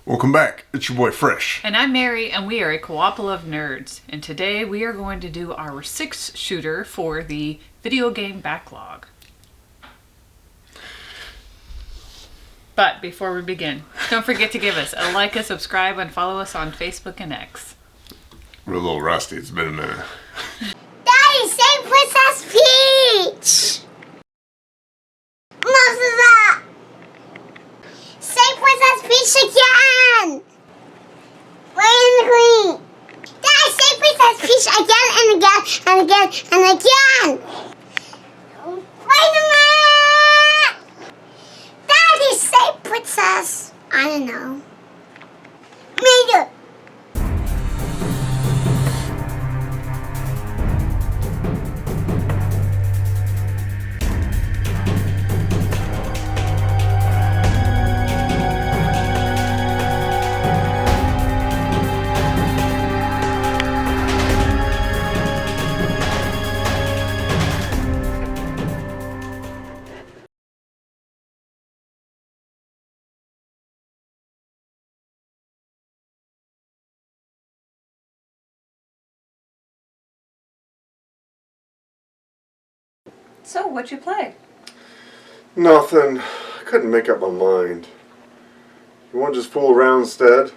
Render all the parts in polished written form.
Welcome back. It's your boy Fresh. And I'm Mary, and we are a co-ople of nerds. And today we are going to do our 6th shooter for the video game Backlog. But before we begin, don't forget to give us a like, a subscribe, and follow us on Facebook and X. We're a little rusty. It's been a minute. Daddy, say Princess Peach! Most of that! Say Princess Peach again! We're in the green! Daddy, say Princess Peach again and again and again and again! Wait a minute! Daddy, say Princess. I don't know. Maneater. So, what'd you play? Nothing. I couldn't make up my mind. You want to just fool around instead?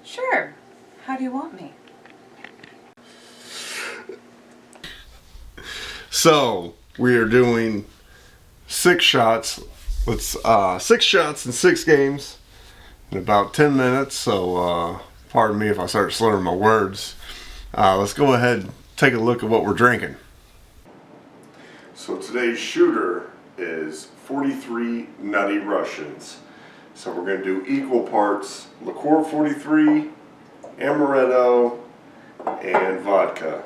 Sure. How do you want me? So, we are doing 6 shots. Let's 6 shots in 6 games in about 10 minutes. So, pardon me if I start slurring my words. Let's go ahead and take a look at what we're drinking. So today's shooter is 43 Nutty Russians. So we're going to do equal parts liqueur 43, amaretto, and vodka.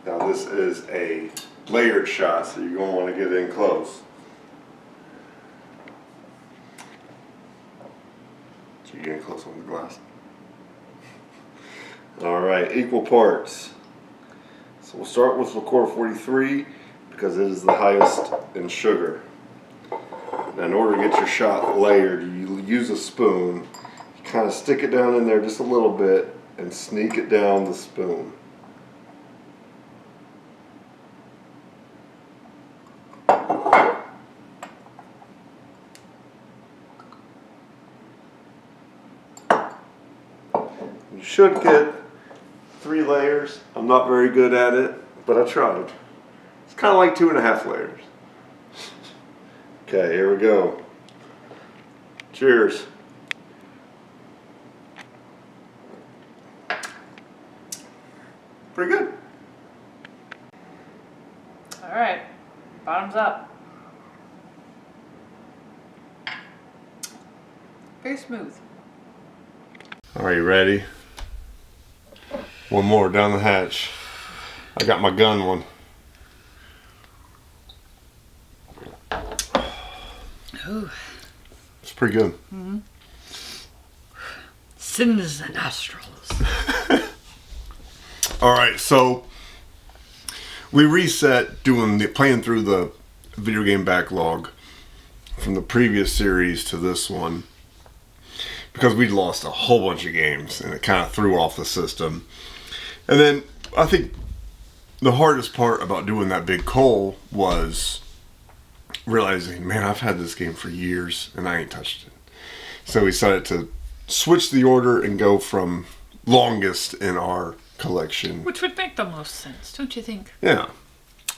Now this is a layered shot, so you're going to want to get in close. So you're getting close on the glass. Alright, equal parts. So we'll start with liqueur 43. Because it is the highest in sugar. Now in order to get your shot layered, you use a spoon, you kind of stick it down in there just a little bit and sneak it down the spoon. You should get 3 layers. I'm not very good at it, but I tried. It's kind of like 2.5 layers. Okay, here we go. Cheers. Pretty good. Alright. Bottoms up. Very smooth. Are you ready? One more down the hatch. I got my gun one. Ooh. It's pretty good. Mm-hmm. Sins the nostrils. Alright, so we reset playing through the video game Backlog from the previous series to this one because we'd lost a whole bunch of games and it kind of threw off the system. And then I think the hardest part about doing that big coal was realizing, man, I've had this game for years and I ain't touched it. So we decided to switch the order and go from longest in our collection. Which would make the most sense, don't you think? Yeah.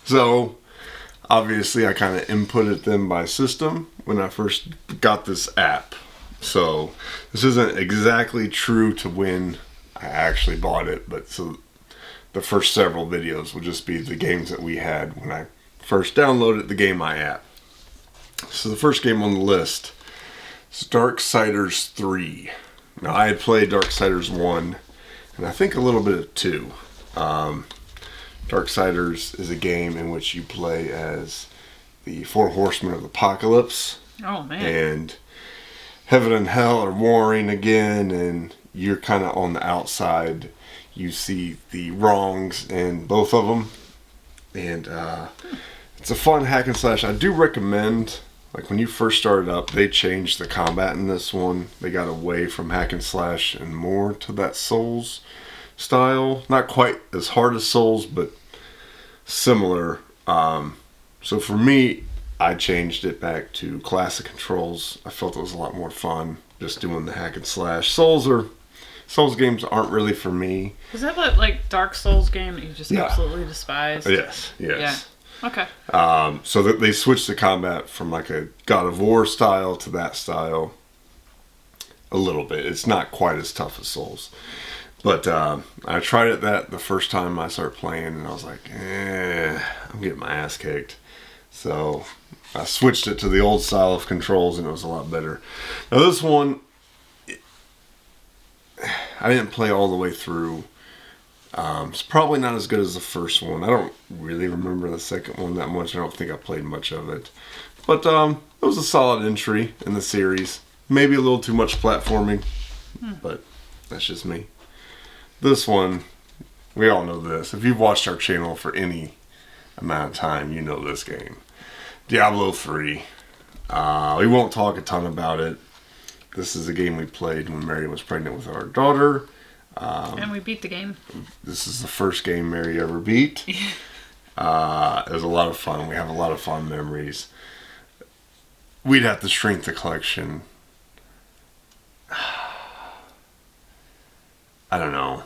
So obviously I kind of inputted them by system when I first got this app. So this isn't exactly true to when I actually bought it, but so the first several videos will just be the games that we had when I first downloaded the Game My app. So the first game on the list is Darksiders 3. Now I had played Darksiders 1 and I think a little bit of 2. Darksiders is a game in which you play as the 4 horsemen of the apocalypse. Oh man. And heaven and hell are warring again and you're kind of on the outside. You see the wrongs in both of them. And it's a fun hack and slash. I do recommend Like when you first started up, they changed the combat in this one. They got away from hack and slash and more to that Souls style. Not quite as hard as Souls, but similar. So for me, I changed it back to classic controls. I felt it was a lot more fun just doing the hack and slash. Souls games aren't really for me. Was that like Dark Souls game that you just absolutely despised? Yes. Yeah. Okay. So that they switched the combat from like a God of War style to that style a little bit. It's not quite as tough as Souls. But I tried it the first time I started playing, and I was like, I'm getting my ass kicked. So I switched it to the old style of controls, and it was a lot better. Now this one, I didn't play all the way through. It's probably not as good as the first one. I don't really remember the second one that much. I don't think I played much of it. But it was a solid entry in the series. Maybe a little too much platforming, but that's just me. This one, we all know this. If you've watched our channel for any amount of time, you know this game. Diablo III. We won't talk a ton about it. This is a game we played when Mary was pregnant with our daughter. And we beat the game. This is the first game Mary ever beat. It was a lot of fun. We have a lot of fond memories. We'd have to shrink the collection. I don't know.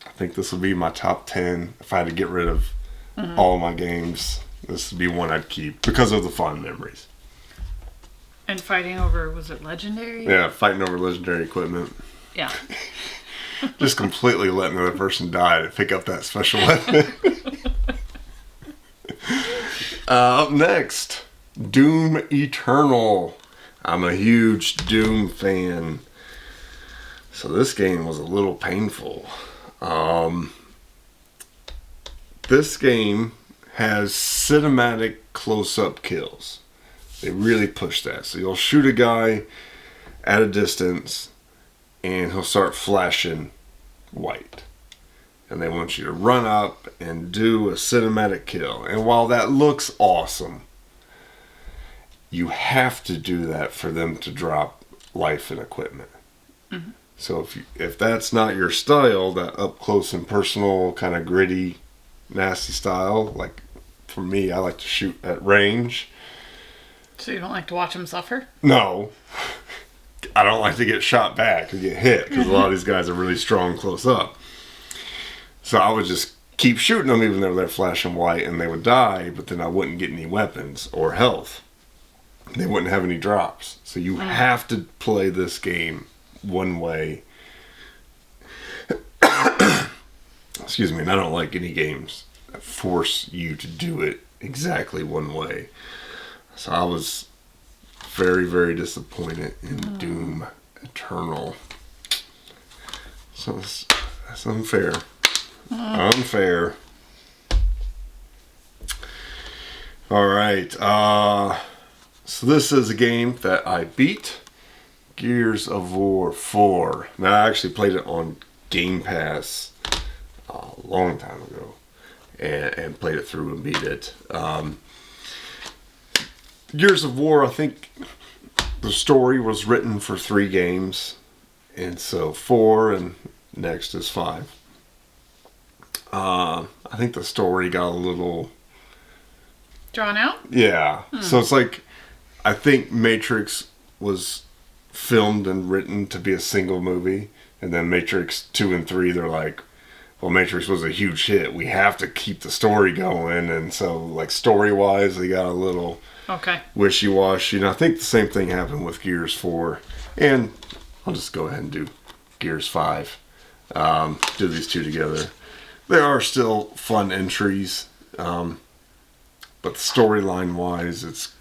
I think this would be my top 10. If I had to get rid of all my games, this would be one I'd keep because of the fond memories. And fighting over, was it legendary? Yeah, fighting over legendary equipment. Yeah. Just completely letting the other person die to pick up that special weapon. Up next, Doom Eternal. I'm a huge Doom fan. So this game was a little painful. This game has cinematic close-up kills. They really push that. So you'll shoot a guy at a distance and he'll start flashing white. And they want you to run up and do a cinematic kill. And while that looks awesome, you have to do that for them to drop life and equipment. Mm-hmm. So if that's not your style, that up close and personal kind of gritty, nasty style, like for me, I like to shoot at range. So you don't like to watch them suffer? No. I don't like to get shot back or get hit because a lot of these guys are really strong close up. So I would just keep shooting them even though they're flashing white and they would die, but then I wouldn't get any weapons or health. They wouldn't have any drops. So you have to play this game one way. Excuse me, and I don't like any games that force you to do it exactly one way. So I was very, very disappointed in Doom Eternal. So that's unfair. Unfair. Alright. So this is a game that I beat. Gears of War 4. Now I actually played it on Game Pass a long time ago. And played it through and beat it. Gears of War, I think the story was written for 3 games. And so 4 and next is 5. I think the story got a little... drawn out? Yeah. So it's like, I think Matrix was filmed and written to be a single movie. And then Matrix 2 and 3, they're like, well, Matrix was a huge hit. We have to keep the story going. And so, like, story-wise, they got a little wishy-washy. And I think the same thing happened with Gears 4. And I'll just go ahead and do Gears 5. Do these two together. They are still fun entries. But storyline-wise, it's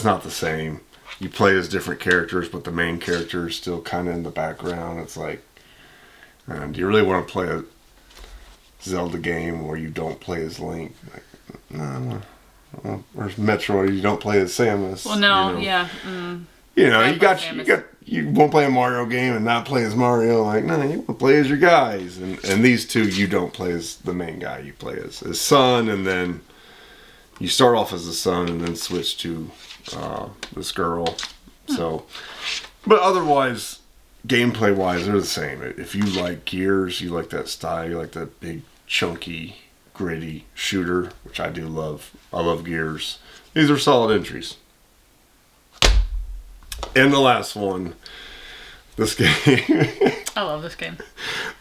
not the same. You play as different characters, but the main character is still kind of in the background. It's like, do you really want to play a Zelda game where you don't play as Link? Like, no. Or Metroid, you don't play as Samus. Well, no, you won't play a Mario game and not play as Mario. Like, no, you want to play as your guys. And these two, you don't play as the main guy. You play as his son, and then you start off as the son and then switch to this girl. So, but otherwise, gameplay wise, they're the same. If you like Gears, you like that style, you like that big, chunky, gritty shooter, which I do love. I love Gears. These are solid entries. And the last one, this game. I love this game.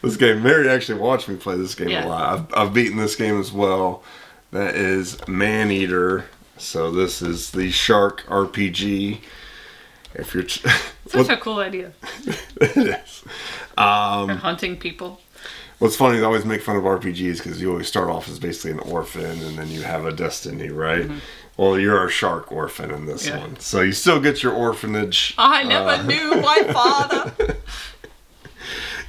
This game, Mary actually watched me play this game Yeah. a lot. I've beaten this game as well. That is Maneater. So this is the shark RPG. If you're Such a cool idea. it is. For hunting people. What's funny is I always make fun of RPGs because you always start off as basically an orphan and then you have a destiny, right? Mm-hmm. Well, you're a shark orphan in this one. So you still get your orphanage. I never knew my father.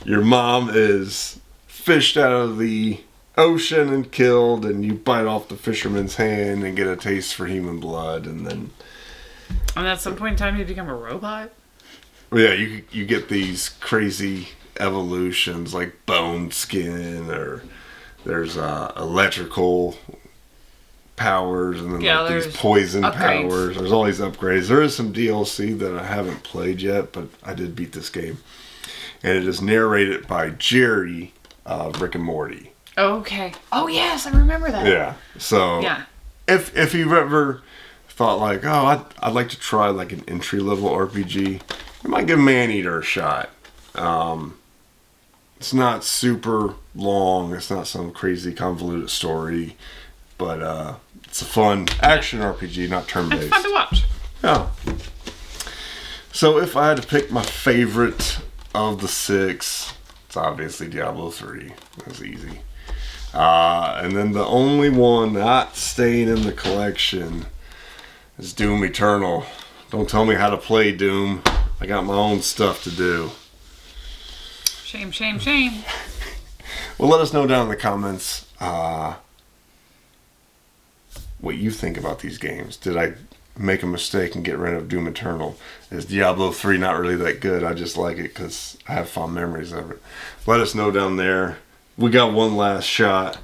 Your mom is fished out of the ocean and killed, and you bite off the fisherman's hand and get a taste for human blood, and then And at some point in time, you become a robot. yeah, you get these crazy evolutions like bone skin, or there's electrical powers, and then like these there's poison upgrades. powers. There's all these upgrades. There is some DLC that I haven't played yet, but I did beat this game, and it is narrated by Jerry of Rick and Morty. Okay. Oh, yes, I remember that. Yeah. So Yeah. if you've ever thought like, oh, I'd like to try like an entry level RPG, you might give Maneater a shot. It's not super long. It's not some crazy convoluted story, but it's a fun action RPG, not turn It's based. fun to watch. Yeah. So if I had to pick my favorite of the 6, it's obviously Diablo 3. That's easy. And then the only one not staying in the collection is Doom Eternal. Don't tell me how to play Doom. I got my own stuff to do. Shame, shame, shame. Well, let us know down in the comments what you think about these games. Did I make a mistake and get rid of Doom Eternal? Is Diablo 3 not really that good? I just like it because I have fond memories of it. Let us know down there. We got one last shot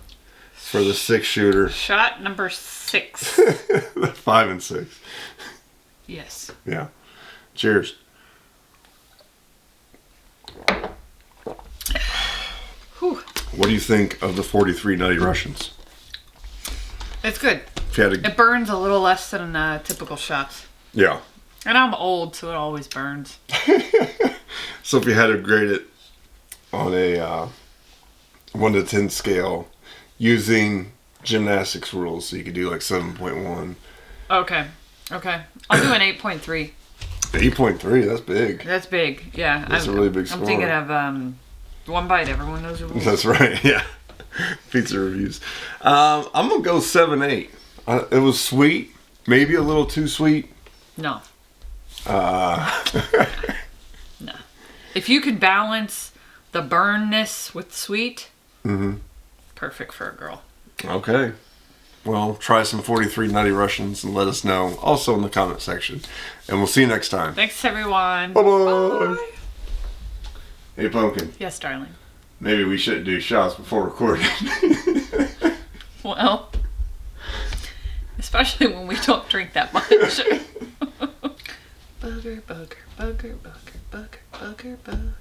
for the 6-shooter. Shot number 6. 5 and 6. Yes. Yeah. Cheers. Whew. What do you think of the 43 Nutty Russians? It's good. If you had to, It burns a little less than typical shots. yeah. And I'm old, so it always burns. So if you had to grade it on a 1 to 10 scale using gymnastics rules, so you could do like 7.1. Okay. I'll do an 8.3. 8.3, that's big. That's big. Yeah. That's a really big I'm score. thinking of One Bite. Everyone knows the rules. That's right, yeah. Pizza reviews. I'm going to go 7.8. It was sweet, maybe a little too sweet. No. Uh, No. If you could balance the burnness with sweet, perfect for a girl. Okay. Well, try some 43 Nutty Russians and let us know also in the comment section. And we'll see you next time. Thanks, everyone. Bye-bye. Hey, Pumpkin. Yes, darling. Maybe we shouldn't do shots before recording. Well, especially when we don't drink that much. Bugger, bugger, bugger, bugger, bugger, bugger, bugger.